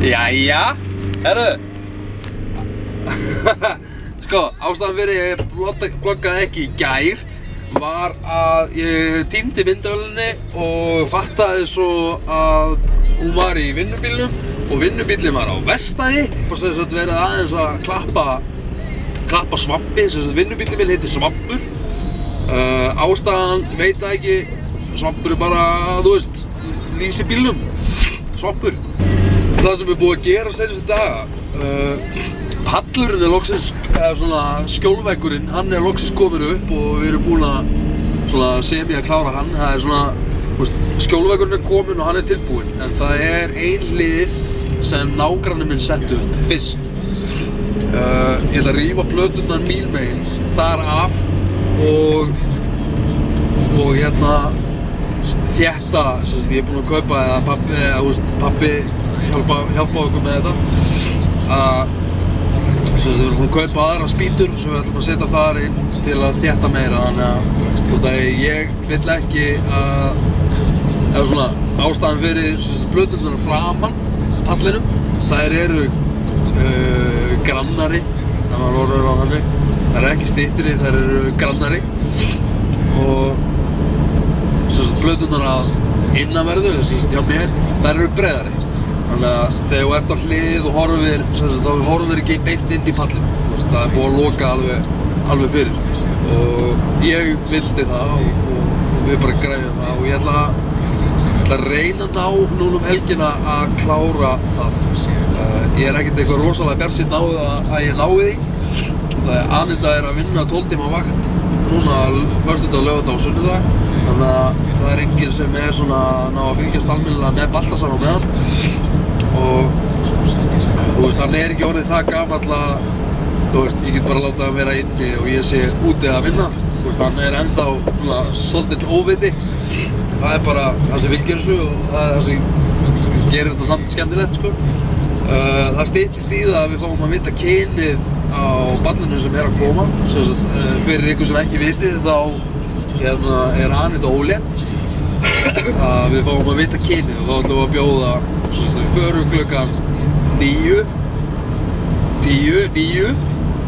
Jæja, herru. Sko, ástæðan fyrir ég bloggaði ekki í gær var að ég týndi myndavélinni og fattaði svo að hún var í vinnubílnum og vinnubíllinn var á Vestæði og sem sagt verið aðeins að klappa svampi, sem sagt vinnubíllinn minn heitir Svampur. Ástæðan veit það ekki, Svampur bara, þú veist, lýsir bílnum, Svampur. Það sem búið að gera seinustu daga, pallurinn loksins, eða svona skjólveggurinn, hann loksins komin upp og við erum búin að semi að klára hann. Það svona, skjólveggurinn komin og hann tilbúinn, en það ein hlið sem nágranni minn setti upp fyrst. Ég ætla að rífa plöturnar mín megin þar af og þétta, ég er búinn að kaupa pappi hjálpa okkur með þetta. Við erum búin að kaupa aðra spýtur sem við ætlum að setja þar inn til að þétta meira, þannig að ég vill ekki eða svona ástæðan fyrir plöturnar framan pallinum, þær eru grannari, ef maður orður á þannig. Þær eru ekki styttri, þær eru grannari og plöturnar að innanverðu, hjá mér, þær eru breiðari. Þannig að þegar þú ert á hlið og horfir ekki beint inn í pallinn. Það er búið að loka alveg fyrir. Og ég vildi það og við bara græðum það og ég ætla að reyna núna helgina að klára það. Ég er ekkert eitthvað rosalega bjartsýnn á að ég nái því. Anita að vinna 12 tíma vakt núna föstudag, laugardag og sunnudag. Þannig að það er enginn sem er svona ná að fylgjast almennilega með Baltasar á meðan. Og hann er ekki orðið það gamall að ég get bara látað hann vera inni og ég sé úti að vinna. Hann er ennþá svona svolítið óviti. Það er bara það sem fylgir þessu og það er það sem gerir þetta samt skemmtilegt, sko. Það styttist í það að við fáum að vita kynið á barninu sem er að koma. Fyrir ykkur sem ekki vitið þá er Anita ólétt. Við fáum að vita kynið og þá ætlum við að bjóða, við förum klukkan 9,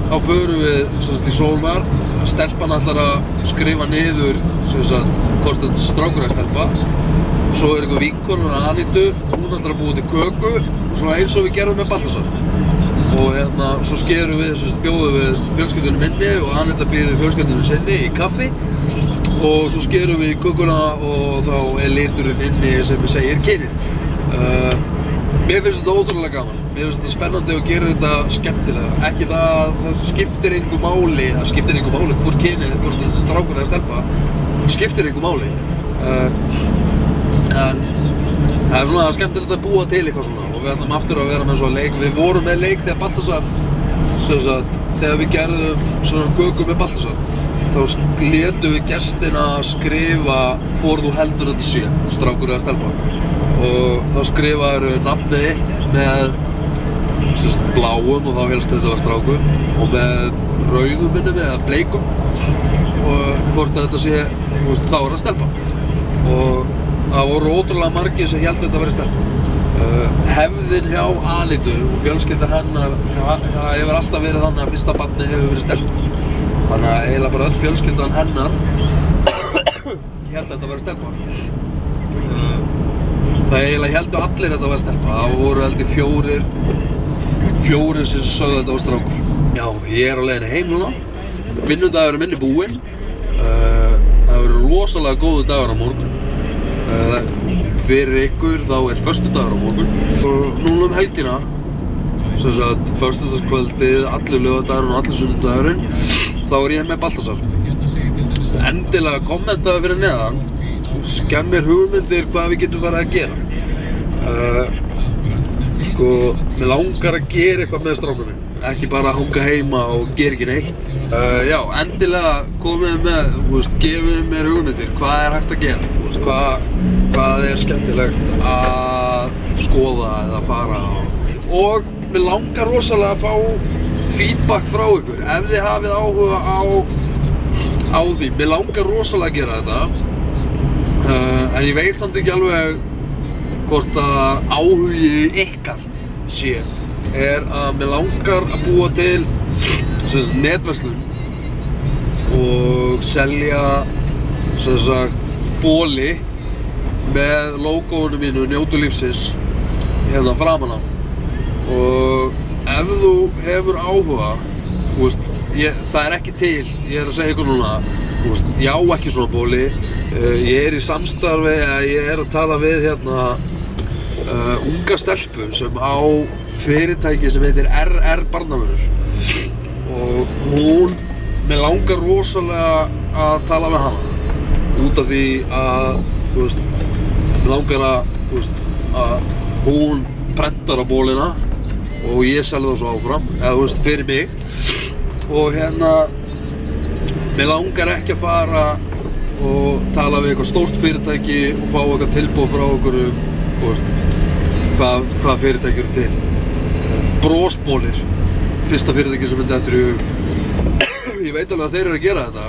þá förum við í Sólmar. Stelpan ætlar að skrifa niður hvort þetta strákur er stelpa. Svo er einhver vinkonur af Anitu, hún ætlar að búa til köku, svona eins og við gerum með Baltasar. Og svo skerum við, bjóðum við fjölskyldunum minni og Anita býður fjölskyldunum sinni í kaffi. Og svo skerum við í kökuna og þá er liturinn inni sem við segir kynið. Mér finnst þetta ótrúlega gaman. Mér finnst þetta spennandi og gerir þetta skemmtilega. Ekki það skiptir engu máli, hvort kynið, hvort þetta strákur eða stelpa, skiptir engu máli. En það er svona skemmtilegt að búa til eitthvað svona og við ætlum aftur að vera með svona leik. Við vorum með leik þegar Baltasar, þegar við gerðum svona köku með Baltasar, þá létum við gestina skrifa hvor þú heldur þetta sé, strákur eða stelpa. Og þá skrifaður nafnið þitt með bláum og þá helst þetta var strákur og með rauðum eða bleikum og hvort þetta sé, þá er það stelpa. Og það voru ótrúlega margir sem héldu þetta að vera stelpa. Hefðin hjá Anitu og fjölskylda hennar, það hefur alltaf verið þannig að fyrsta barnið hefur verið stelpa. Þannig að eiginlega bara öll fjölskyldan hennar héldu þetta að vera stelpa. Það eiginlega héldu allir þetta að vera stelpa. Það voru heldur fjórir sem sögðu þetta var strákur. Já, ég er á leiðinni heim núna. Vinnudagurinn minn er búinn. Það verður rosalega góður dagur á morgun. Fyrir ykkur þá er föstudagur á morgun. Og núna helgina, föstudagskvöldið, allir laugardagurinn og allir sunnudagurinn, þá er ég með Baltasar. Endilega kommentaðu fyrir neðan, skemmir hugmyndir hvað við getum farið að gera. Mér langar að gera eitthvað með strákunum, ekki bara að hanga heima og gera ekki neitt. Já, endilega komið með, gefið mér hugmyndir, hvað er hægt að gera, hvað er skemmtilegt að skoða eða fara á. Og mér langar rosalega að fá feedback frá ykkur, ef þið hafið áhuga á því. Mér langar rosalega að gera þetta, en ég veit samt ekki alveg hvort að áhugi ykkar sé að mig langar að búa til netverslun og selja sem sagt boli með logoinu mínu Njótu lífsins hérna framan á. Og ef þú hefur áhuga, það er ekki til, ég að segja ykkur núna, ég á ekki svona bóli, ég í samstarfi, ég að tala við hérna unga stelpu sem á fyrirtæki sem heitir RR Barnavörur og mig langar rosalega að tala við hana út af því að, mig langar að hún prentar á bólina og ég selði það svo áfram, eða fyrir mig og hérna mig langar ekki að fara og tala við eitthvað stórt fyrirtæki og fá eitthvað tilboð frá okkur hvað fyrirtæki eru til. Brosbólir, fyrsta fyrirtæki sem myndi eftir í hug. Ég veit alveg að þeir eru að gera þetta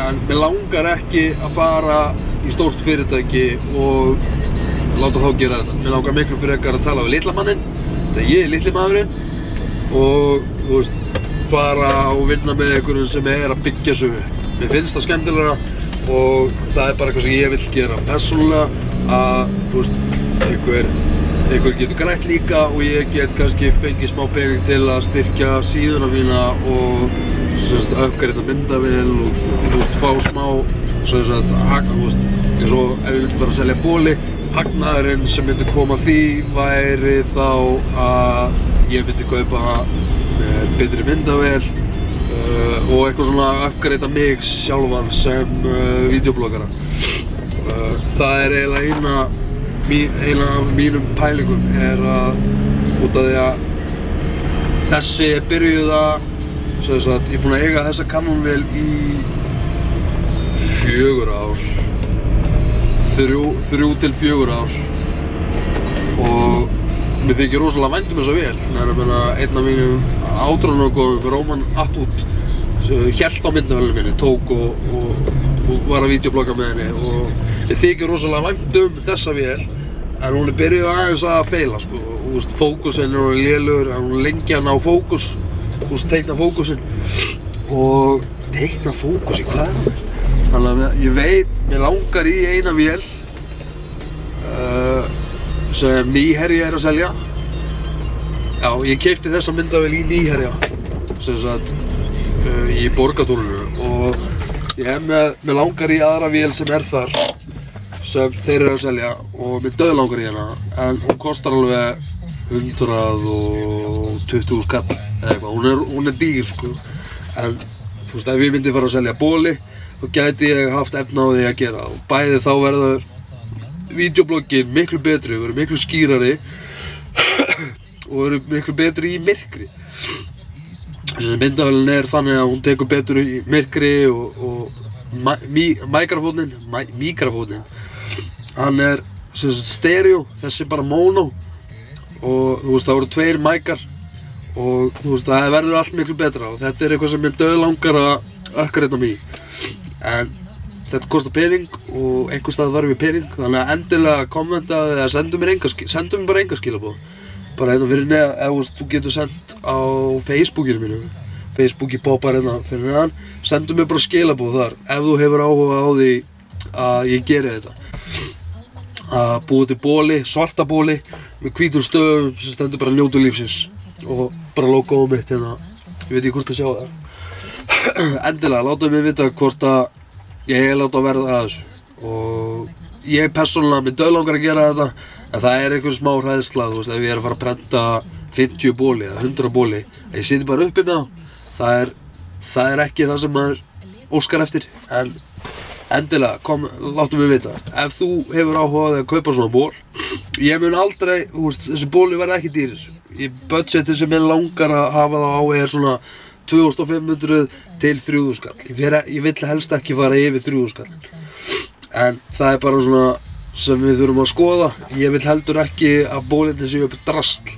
en mig langar ekki að fara í stórt fyrirtæki og láta þá gera þetta. Mig langar miklu frekar að tala við litla manninn, þegar ég litli maðurinn og fara og vinna með einhverjum sem að byggja sig upp. Mér finnst það skemmtilegra og það er bara eitthvað sem ég vil gera persónulega að einhver getur grætt líka og ég get kannski fengið smá pening til að styrkja síðuna mína og uppgreita myndavél og fá smá eins og ef ég myndi fara að selja bóli, hagnaðurinn sem myndi koma því væri þá að ég myndi kaupa betri myndavél og eitthvað svona uppgreita mig sjálfan sem vídeobloggara. Það er eiginlega eina af mínum pælingum að út af því að þessi byrjuð að ég búinn að eiga þessa Canonvél í 4 ár 3 til 4 ár og mér þykir rosalega vænt þessa vél. Það einn af mínum átrúnaðargóðum, Róman Atwood, hélt á myndavélinu minni, tók og var að vídeoblogga með henni og ég þykir rosalega vænt þessa vél en hún byrjuð aðeins að feila fókusinn er lélegur, hún lengi að ná fókus teikna fókusinn og teikna fókusinn, hvað er það? Þannig að ég veit, mér langar í eina vél sem Nýherja að selja. Já, ég keypti þessa myndavél í Nýherja sem sagt í Borgartúninu og mér langar í aðra vél sem þar sem þeir eru að selja og mér dauðlangar í hana en hún kostar alveg 120.000 kall eða eitthvað, hún er dýr en ef ég myndi fara að selja bóli þá gæti ég haft efni á því að gera og bæði þá verður vídeobloggin miklu betri, verður miklu skýrari og verður miklu betri í myrkri. Myndavélin þannig að hún tekur betur í myrkri og mikrofóninn hann stereo, þessi bara mono og það voru 2 mækar og það verður allt miklu betra og þetta eitthvað sem mér dauðlangar að uppgreita mig í en þetta kostar pening og einhvers staðar þarf ég pening þannig að endilega kommentaðu eða sendu mér bara enga skilaboð bara hérna fyrir neðan, ef þú getur sendt á Facebookinu mínu Facebooki poppar hérna fyrir neðan sendu mér bara skilaboð þar ef þú hefur áhuga á því að ég geri þetta að búa til bóli, svarta bóli með hvítum stöfum sem stendur bara Njótu lífsins og bara logoðu mitt hérna ég veit ekki hvort að sjá það endilega, látaðu mig vita hvort að ég láta verða að þessu og ég persónulega mig dauðlangar að gera þetta en það einhver smá hræðsla, ef ég að fara að prenta 50 bóli eða 100 bóli ég siti bara uppi með það ekki það sem maður óskar eftir en endilega, láttu mig vita ef þú hefur áhugað að kaupa svona ból ég mun aldrei, þessi bóli verða ekki dýrir budgetið sem ég langar að hafa þá á svona 2500 til 3000 skall ég vill helst ekki fara yfir 3000 skall en það bara svona sem við þurfum að skoða ég vill heldur ekki að bólinni séu upp drasl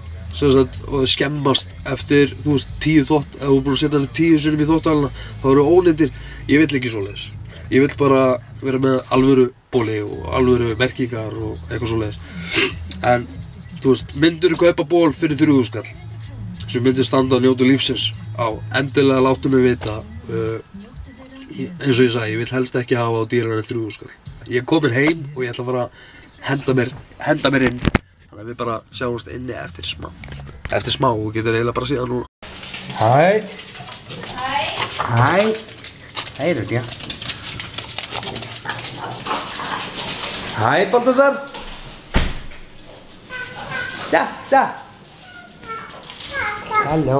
og skemmast eftir 10 þvott ef þú búin að setja hann 10 sinnum í þvottavélina þá eru ónýtir, ég vill ekki svoleiðis ég vill bara vera með alvöru bóli og alvöru merkingar og eitthvað svoleiðis en þú veist, myndirðu kaupa ból fyrir 3.000 skall sem myndir standa og njóta lífsins á, endilega láttu mig vita. Eins og ég sagði, ég vil helst ekki hafa á dýrara en 3.000 skall. Ég er komin heim og ég ætla að fara að henda mér inn. Þannig að við bara sjáumst inni eftir smá. Eftir smá og getur eiginlega bara síðan núna. Hæ. Hæ. Hej Rutja. Hæ Baltasar. Da. Halló.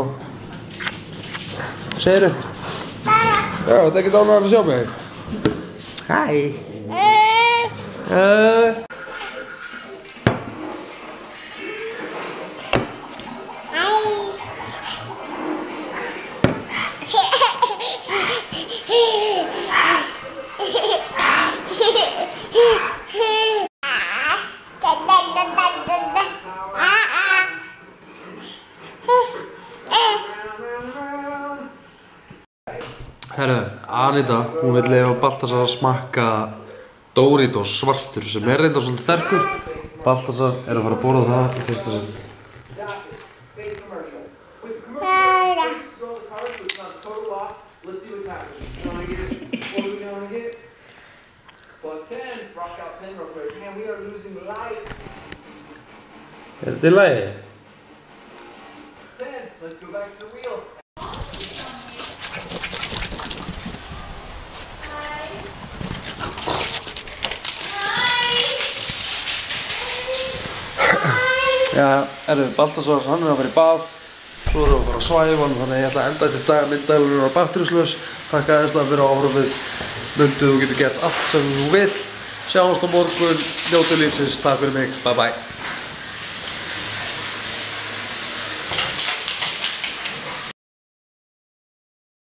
Segirðu? Já, þetta er ekkert ánægðan að sjá mig. Hæ. Herru, Anita, hún vill leyfa Baltasar að smakka Doritos svartur sem er reyndar svolítið sterkur. Baltasar er að fara að borða það í fyrsta sinn. Er þetta í lagi? Já, Baltasar, hann er að fara í bað, svo erum við að fara að svæfa hann, þannig að ég ætla að enda þetta dag myndaðilurinn á bakteríuslaus. Takk aðeinslega fyrir áhorfið, mundu þú getur gert allt sem þú vill. Sjáumst á morgun, njótu lífsins, takk fyrir mig, bye bye.